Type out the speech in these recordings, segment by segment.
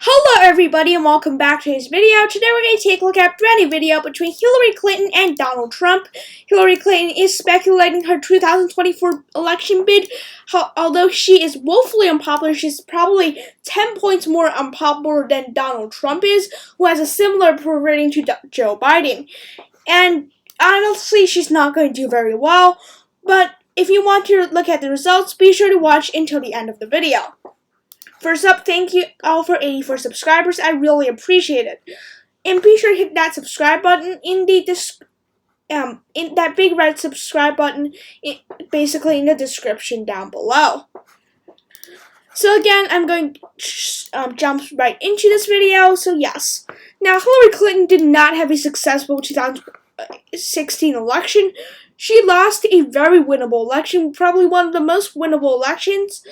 Hello everybody and welcome back to today's video. Today we're going to take a look at a brand new video between Hillary Clinton and Donald Trump. Hillary Clinton is speculating her 2024 election bid. Although she is woefully unpopular, she's probably 10 points more unpopular than Donald Trump is, who has a similar rating to Joe Biden. And honestly, she's not going to do very well. But if you want to look at the results, be sure to watch until the end of the video. First up, thank you all for 84 subscribers. I really appreciate it. And be sure to hit that subscribe button in that big red subscribe button, basically in the description down below. So again, I'm going to jump right into this video. So yes, now Hillary Clinton did not have a successful 2016 election. She lost a very winnable election, probably one of the most winnable elections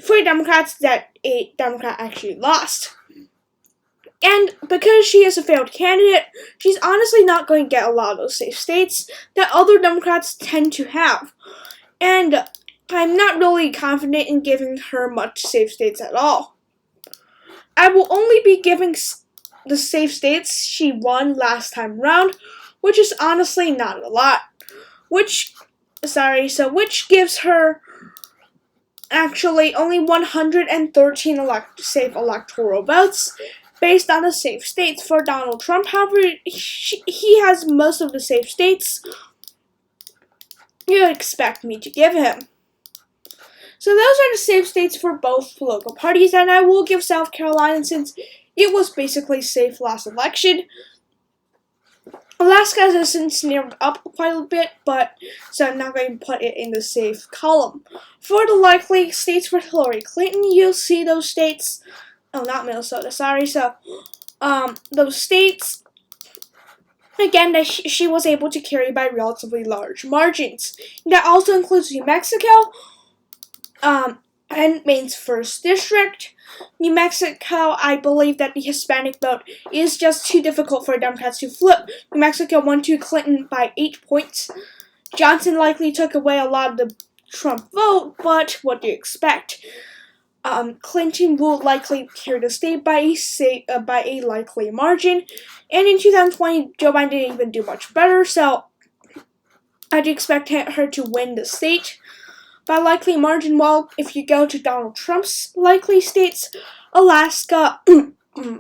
for Democrats that a Democrat actually lost. And because she is a failed candidate, she's honestly not going to get a lot of those safe states that other Democrats tend to have. And I'm not really confident in giving her much safe states at all. I will only be giving the safe states she won last time round, which is honestly not a lot. Which gives her actually only 113 safe electoral votes based on the safe states for Donald Trump. However, he has most of the safe states you expect me to give him. So those are the safe states for both political parties, and I will give South Carolina since it was basically safe last election. Alaska has since narrowed up quite a bit, so I'm not going to put it in the safe column. For the likely states for Hillary Clinton, you'll see those states. Oh, not Minnesota, sorry. So, those states, again, that she was able to carry by relatively large margins. That also includes New Mexico, and Maine's 1st District. New Mexico, I believe that the Hispanic vote is just too difficult for Democrats to flip. New Mexico won to Clinton by 8 points. Johnson likely took away a lot of the Trump vote, but what do you expect? Clinton will likely carry the state by a likely margin. And in 2020, Joe Biden didn't even do much better, so I do expect her to win the state by likely margin. Well, if you go to Donald Trump's likely states, Alaska,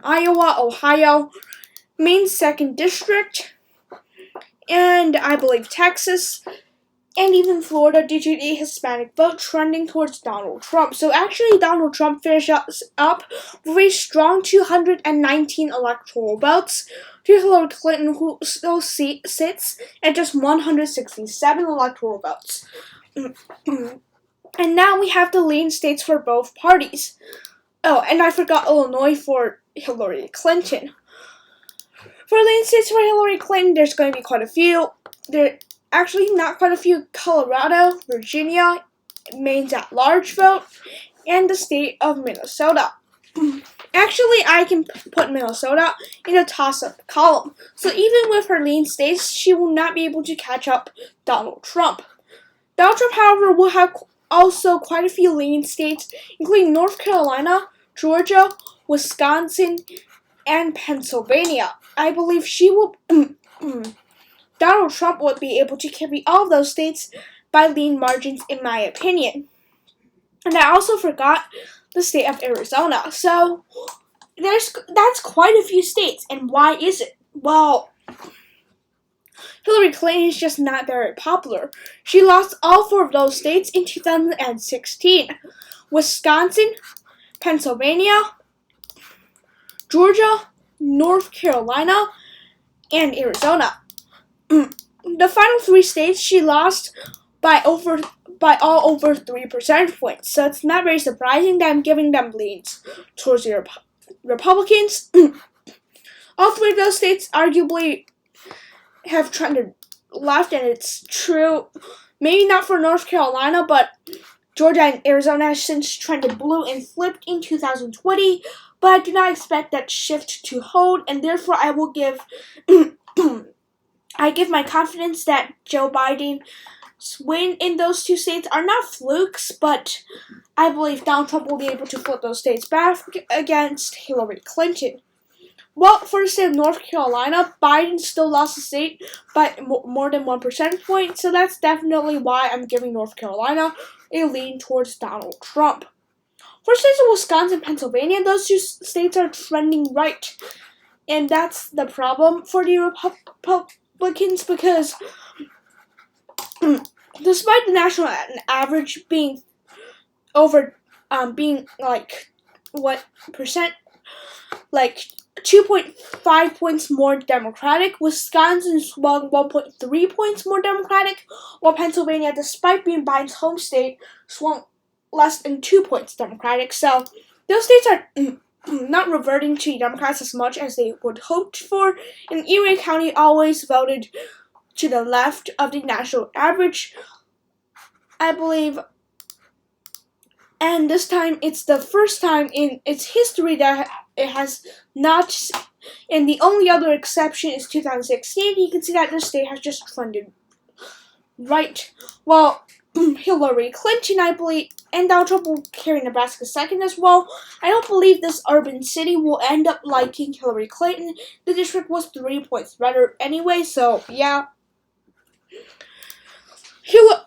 Iowa, Ohio, Maine's 2nd District, and I believe Texas, and even Florida due to the Hispanic vote trending towards Donald Trump. So actually, Donald Trump finished up with a strong 219 electoral votes to Hillary Clinton, who still sits at just 167 electoral votes. And now we have the leading states for both parties. Oh, and I forgot Illinois for Hillary Clinton. For leading states for Hillary Clinton, there's going to be quite a few. Actually, not quite a few. Colorado, Virginia, Maine's at-large vote, and the state of Minnesota. Actually, I can put Minnesota in a toss-up column. So even with her leading states, she will not be able to catch up Donald Trump. Donald Trump, however, will have also quite a few leading states, including North Carolina, Georgia, Wisconsin, and Pennsylvania. I believe Donald Trump would be able to carry all of those states by lean margins, in my opinion. And I also forgot the state of Arizona. So that's quite a few states. And why is it? Well, Hillary Clinton is just not very popular. She lost all 4 of those states in 2016. Wisconsin, Pennsylvania, Georgia, North Carolina, and Arizona. The final 3 states she lost by all over 3 percentage points. So it's not very surprising that I'm giving them leads towards the Republicans. All 3 of those states arguably have trended left, and it's true. Maybe not for North Carolina, but Georgia and Arizona has since trended blue and flipped in 2020. But I do not expect that shift to hold, and therefore I will give I give my confidence that Joe Biden win in those two states are not flukes, but I believe Donald Trump will be able to flip those states back against Hillary Clinton. Well, for the state of North Carolina, Biden still lost the state by more than 1 percentage point, so that's definitely why I'm giving North Carolina a lean towards Donald Trump. For states of Wisconsin and Pennsylvania, those two states are trending right. And that's the problem for the Republicans because despite the national average being being like, what percent? Like 2.5 points more Democratic, Wisconsin swung 1.3 points more Democratic, while Pennsylvania, despite being Biden's home state, swung less than 2 points Democratic. So those states are not reverting to Democrats as much as they would hoped for, and Erie County always voted to the left of the national average, I believe. And this time, it's the first time in its history that it has not, and the only other exception is 2016. You can see that this state has just trended right. Well, Hillary Clinton, I believe, and Donald Trump will carry Nebraska second as well. I don't believe this urban city will end up liking Hillary Clinton. The district was 3 points better anyway, so yeah.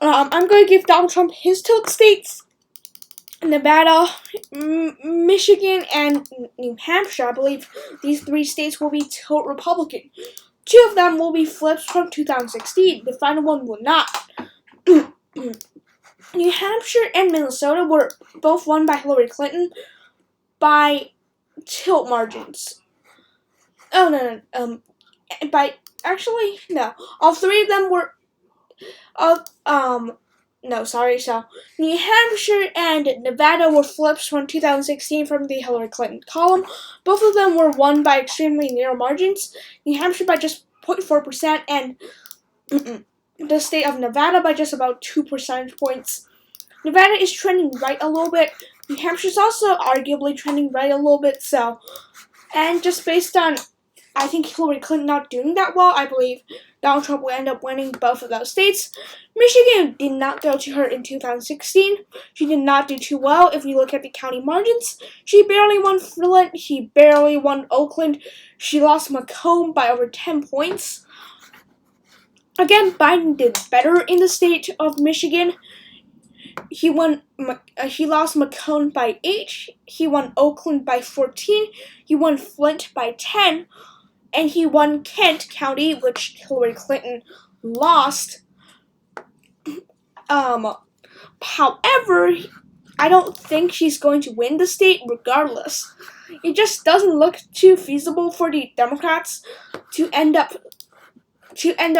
I'm going to give Donald Trump his tilt states. Nevada, Michigan, and New Hampshire. I believe these 3 states will be tilt Republican. 2 of them will be flips from 2016. The final one will not. New Hampshire and Minnesota were both won by Hillary Clinton by tilt margins. Oh, no. No. All 3 of them were So New Hampshire and Nevada were flips from 2016 from the Hillary Clinton column. Both of them were won by extremely narrow margins. New Hampshire by just 0.4% and the state of Nevada by just about 2 percentage points. Nevada is trending right a little bit. New Hampshire is also arguably trending right a little bit. So, and just based on, I think Hillary Clinton not doing that well, I believe Donald Trump will end up winning both of those states. Michigan did not go to her in 2016. She did not do too well if you look at the county margins. She barely won Flint. She barely won Oakland. She lost Macomb by over 10 points. Again, Biden did better in the state of Michigan. He lost Macomb by 8. He won Oakland by 14. He won Flint by 10. And he won Kent County, which Hillary Clinton lost. However, I don't think she's going to win the state regardless. It just doesn't look too feasible for the Democrats to end up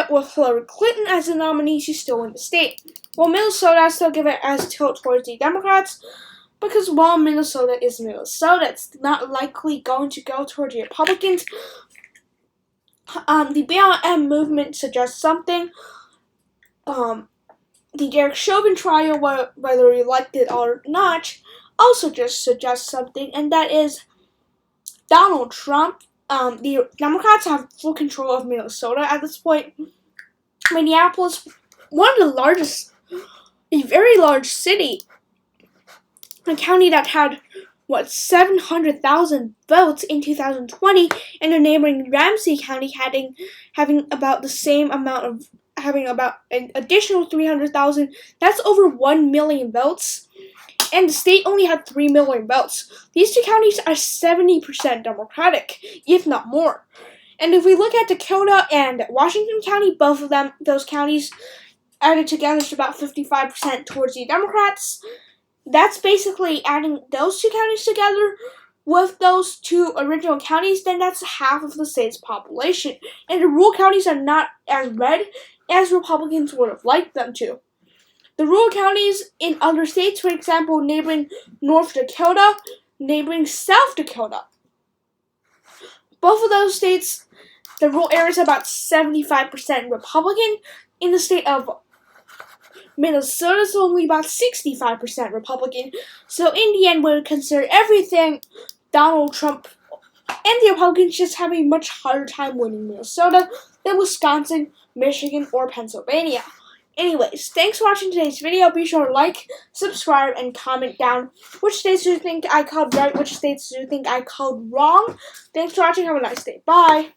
with Hillary Clinton as the nominee to still win the state. Well, Minnesota, I still give it as tilt towards the Democrats because while Minnesota is Minnesota, it's not likely going to go towards the Republicans. The BLM movement suggests something. The Derek Chauvin trial, whether you liked it or not, also just suggests something, and that is Donald Trump. The Democrats have full control of Minnesota at this point. Minneapolis, one of the largest, a very large city, a county that had 700,000 votes in 2020, and the neighboring Ramsey County having about the same amount of having about an additional 300,000. That's over 1 million votes, and the state only had 3 million votes. These 2 counties are 70% Democratic, if not more. And if we look at Dakota and Washington County, both of them, those counties added together is about 55% towards the Democrats. That's basically adding those 2 counties together with those 2 original counties, then that's half of the state's population. And the rural counties are not as red as Republicans would have liked them to. The rural counties in other states, for example, neighboring North Dakota, neighboring South Dakota, both of those states, the rural areas are about 75% Republican. In the state of Minnesota is only about 65% Republican. So in the end, we would consider everything Donald Trump and the Republicans just have a much harder time winning Minnesota than Wisconsin, Michigan, or Pennsylvania. Anyways, thanks for watching today's video. Be sure to like, subscribe, and comment down which states do you think I called right, which states do you think I called wrong. Thanks for watching. Have a nice day. Bye.